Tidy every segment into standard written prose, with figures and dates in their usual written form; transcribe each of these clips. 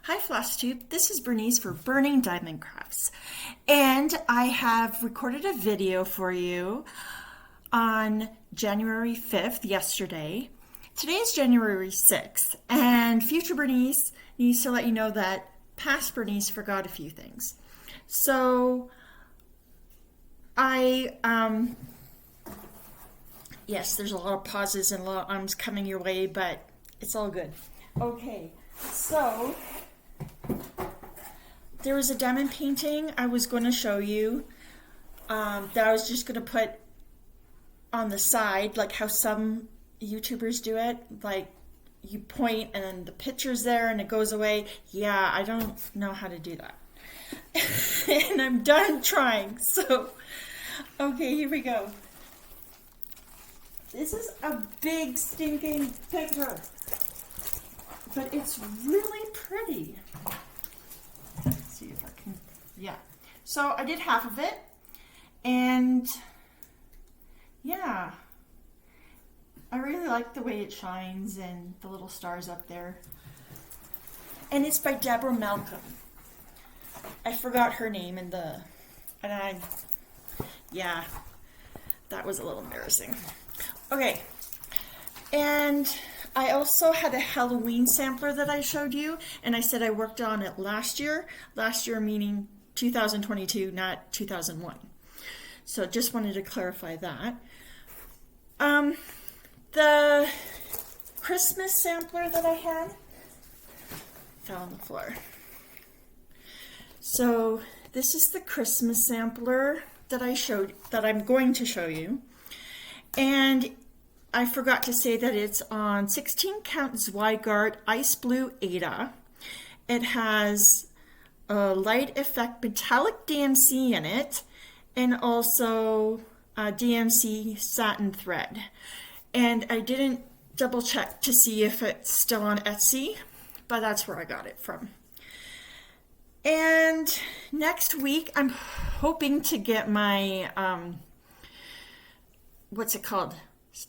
Hi Floss Tube, this is Bernice for Burning Diamond Crafts, and I have recorded a video for you on January 5th, yesterday. Today is January 6th, and future Bernice needs to let you know that past Bernice forgot a few things. So yes, there's a lot of pauses and a lot of ums coming your way, but it's all good. Okay, so there was a diamond painting I was going to show you that I was just going to put on the side, like how some YouTubers do it. Like you point and then the picture's there and it goes away. Yeah, I don't know how to do that. And I'm done trying. So, okay, here we go. This is a big stinking picture, but it's really pretty. Let's see if I can, yeah. So I did half of it, and yeah, I really like the way it shines and the little stars up there. And it's by Deborah Malcolm. I forgot her name yeah, that was a little embarrassing. Okay, and I also had a Halloween sampler that I showed you, and I said I worked on it last year meaning 2022, not 2001. So just wanted to clarify that. The Christmas sampler that I had fell on the floor. So this is the Christmas sampler that I'm going to show you. And I forgot to say that it's on 16 count Zweigart Ice Blue Ada. It has a light effect metallic DMC in it, and also DMC satin thread. And I didn't double check to see if it's still on Etsy, but that's where I got it from. And next week I'm hoping to get my what's it called?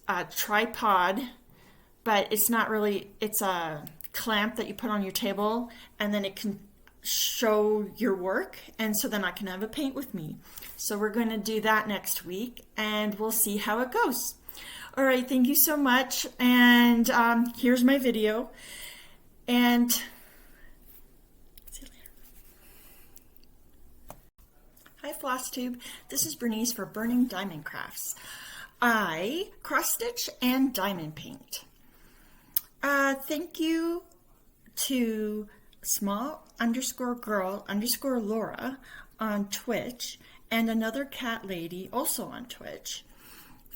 A tripod, but it's not really, it's a clamp that you put on your table and then it can show your work, and so then I can have a paint with me. So we're going to do that next week and we'll see how it goes. All right, thank you so much, and here's my video, and see you later. Hi Floss Tube, this is Bernice for Burning Diamond Crafts. I cross stitch and diamond paint. Thank you to small_girl_Laura on Twitch, and another cat lady also on Twitch,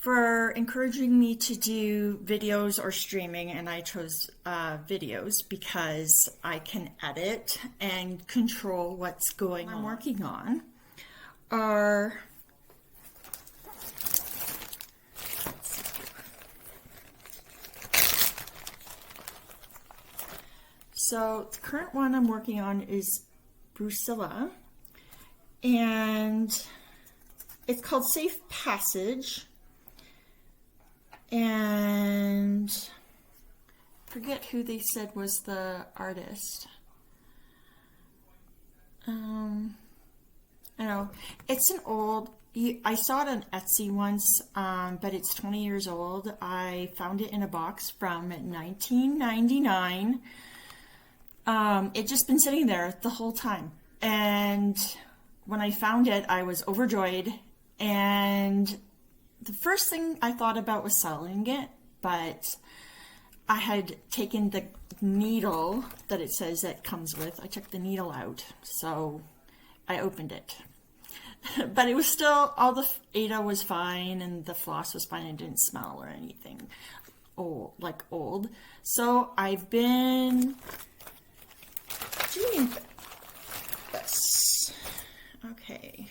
for encouraging me to do videos or streaming, and I chose videos because I can edit and control what's going on. I'm working on are so the current one I'm working on is Brucilla, and it's called Safe Passage, and forget who they said was the artist. I know it's an old, I saw it on Etsy once, but it's 20 years old. I found it in a box from 1999. It just been sitting there the whole time, and when I found it I was overjoyed, and the first thing I thought about was selling it, but I had taken the needle that it says that comes with, I took the needle out, so I opened it. But it was still, all the Ada was fine and the floss was fine and didn't smell or anything old. So I've been doing this. Okay.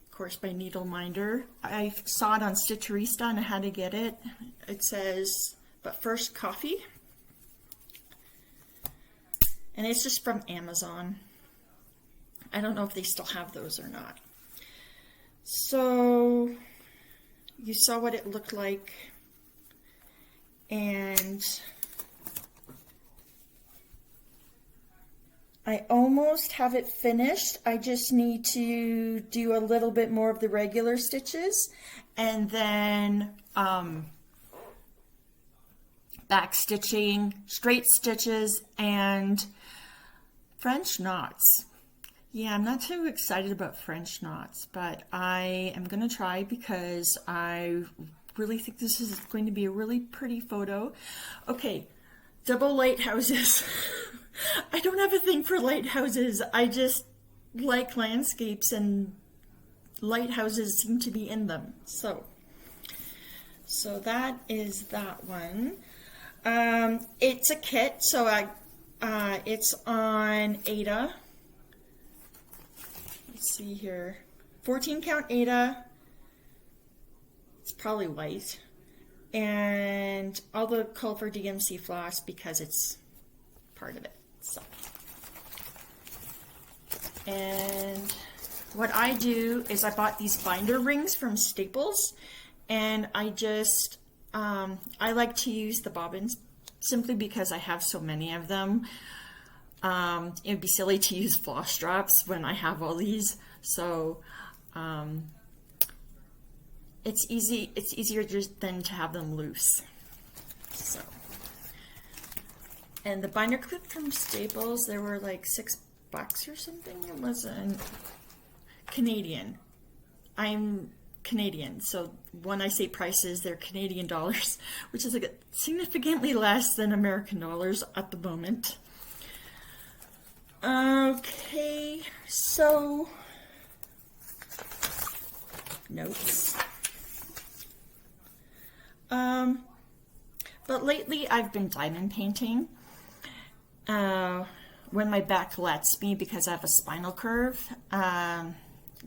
Of course, my needle minder. I saw it on Stitcherista and I had to get it. It says, but first coffee. And it's just from Amazon. I don't know if they still have those or not. So you saw what it looked like, and I almost have it finished. I just need to do a little bit more of the regular stitches and then back stitching, straight stitches, and French knots. Yeah, I'm not too excited about French knots, but I am going to try because I really think this is going to be a really pretty photo. Okay, double lighthouses. I don't have a thing for lighthouses. I just like landscapes and lighthouses seem to be in them. So that is that one. It's a kit, so it's on Ada. Let's see here. 14 count Ada. It's probably white. And all the Culver DMC floss because it's part of it. So, and what I do is I bought these binder rings from Staples, and I just I like to use the bobbins simply because I have so many of them. It would be silly to use floss drops when I have all these, so it's easier just than to have them loose. So. And the binder clip from Staples, they were like $6 or something. It wasn't Canadian. I'm Canadian, so when I say prices, they're Canadian dollars, which is like significantly less than American dollars at the moment. Okay, so notes. But lately I've been diamond painting. When my back lets me because I have a spinal curve. No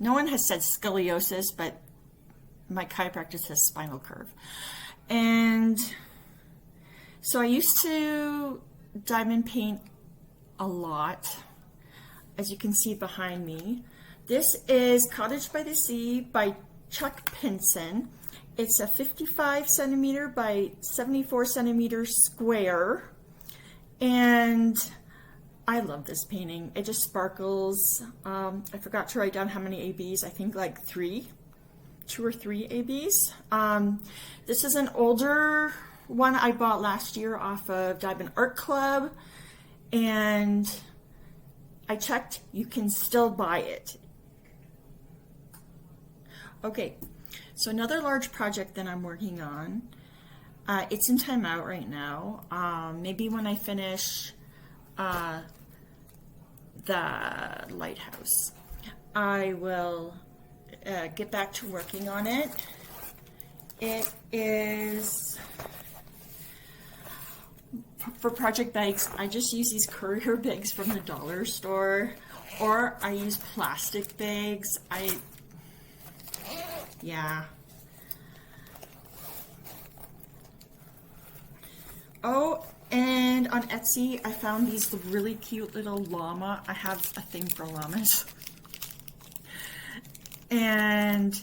one has said scoliosis, but my chiropractor says spinal curve. And so I used to diamond paint a lot, as you can see behind me. This is Cottage by the Sea by Chuck Pinson. It's a 55 centimeter by 74 centimeter square. And I love this painting. It just sparkles. I forgot to write down how many ABs. I think like 2 or 3 ABs. This is an older one I bought last year off of Diamond Art Club. And I checked, you can still buy it. Okay, so another large project that I'm working on. It's in timeout right now. Maybe when I finish the lighthouse, I will get back to working on it. It is for project bags. I just use these courier bags from the dollar store, or I use plastic bags. Yeah. Oh, and on Etsy, I found these really cute little llama. I have a thing for llamas. And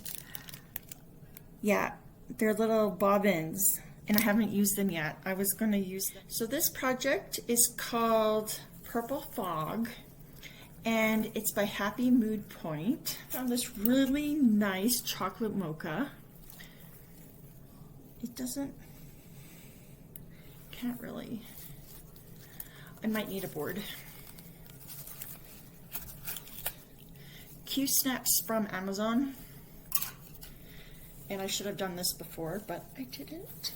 yeah, they're little bobbins, and I haven't used them yet. I was going to use them. So this project is called Purple Fog, and it's by Happy Mood Point. Found this really nice chocolate mocha. It doesn't, can't really, I might need a board. Q-snaps from Amazon. And I should have done this before, but I didn't.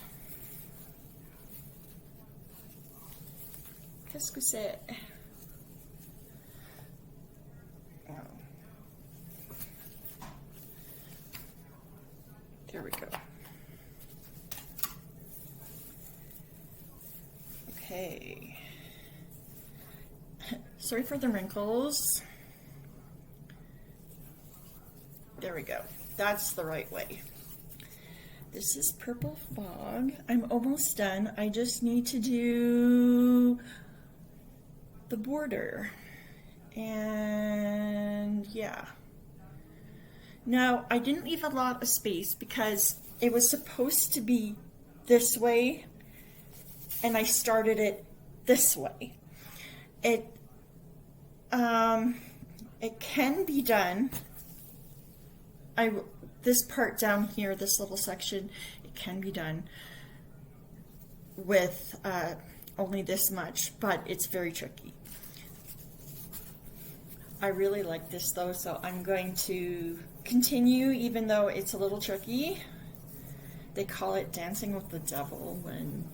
Qu'est-ce que c'est? Oh. There we go. Okay. Sorry for the wrinkles. There we go. That's the right way. This is Purple Fog. I'm almost done. I just need to do the border. And yeah. Now, I didn't leave a lot of space because it was supposed to be this way, and I started it this way. it can be done. This part down here, this little section, it can be done with only this much, but it's very tricky. I really like this though, so I'm going to continue even though it's a little tricky. They call it dancing with the devil when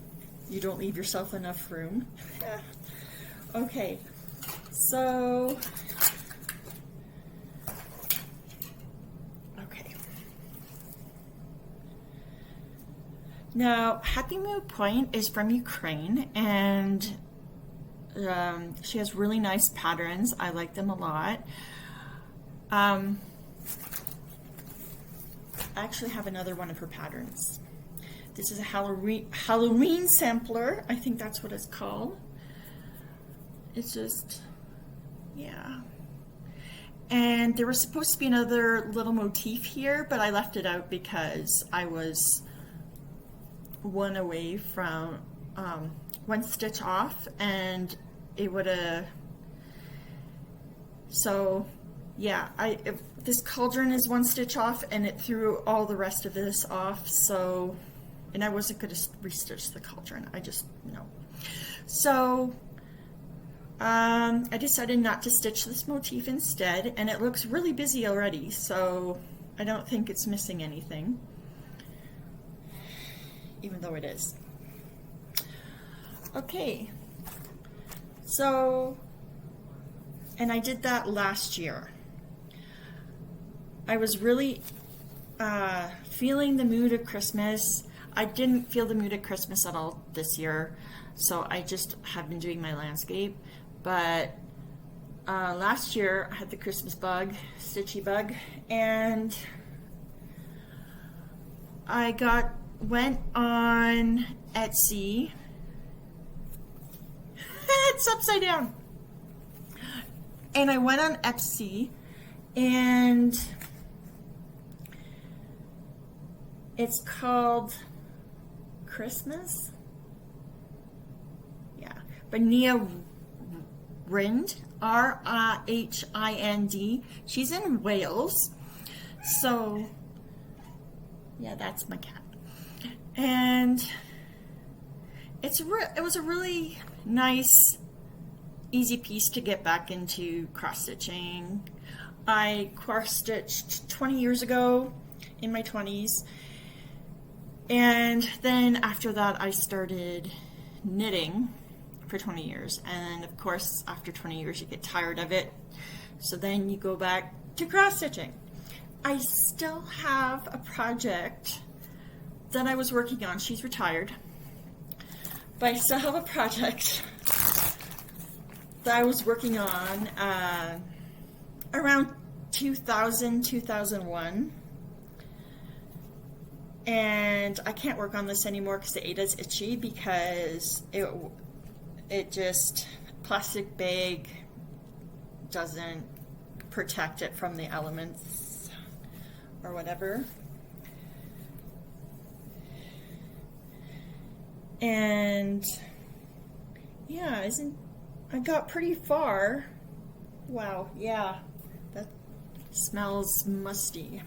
you don't leave yourself enough room. Okay, so now, Happy Mood Point is from Ukraine, and she has really nice patterns. I like them a lot. I actually have another one of her patterns. This is a Halloween sampler. I think that's what it's called. It's just, yeah. And there was supposed to be another little motif here, but I left it out because I was one away from one stitch off, and it would have, so yeah, this cauldron is one stitch off and it threw all the rest of this off, so, and I wasn't going to restitch the cauldron, I just, no. So I decided not to stitch this motif instead, and it looks really busy already, so I don't think it's missing anything, even though it is. Okay, so, and I did that last year. I was really feeling the mood of Christmas. I didn't feel the mood of Christmas at all this year, so I just have been doing my landscape. But last year I had the Christmas bug, stitchy bug, and I went on Etsy. It's upside down. And I went on Etsy, and it's called Christmas. Yeah, Berning, R-H-I-N-D. She's in Wales, so yeah, that's my cat. And it was a really nice, easy piece to get back into cross-stitching. I cross-stitched 20 years ago in my 20s, and then after that I started knitting for 20 years, and of course after 20 years you get tired of it, so then you go back to cross-stitching. I still have a project that I was working on. She's retired, but I still have a project that I was working on around 2000, 2001, and I can't work on this anymore because the Ada's itchy, because it just, plastic bag doesn't protect it from the elements or whatever. And yeah, I got pretty far. Wow, yeah, that smells musty.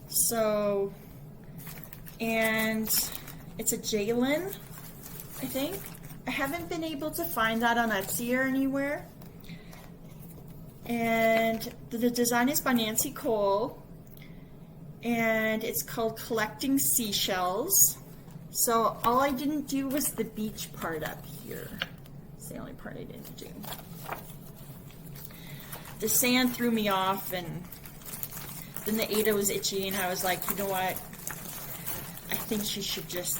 So, and it's a Jalen, I think. I haven't been able to find that on Etsy or anywhere. And the design is by Nancy Cole, and it's called Collecting Seashells. So all I didn't do was the beach part up here. It's the only part I didn't do. The sand threw me off, and then the Ada was itchy, and I was like, you know what? I think she should just,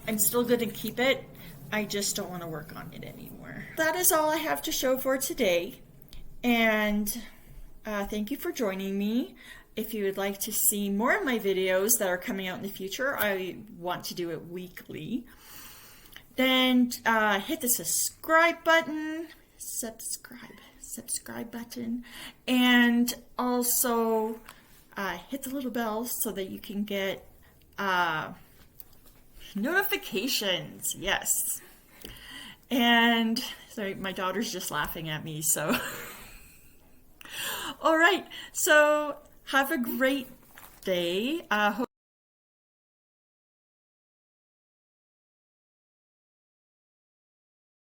I'm still going to keep it. I just don't want to work on it anymore. That is all I have to show for today. And thank you for joining me. If you would like to see more of my videos that are coming out in the future, I want to do it weekly, then hit the subscribe button, subscribe button, and also hit the little bell so that you can get notifications, yes. And sorry, my daughter's just laughing at me, so. All right, so have a great day.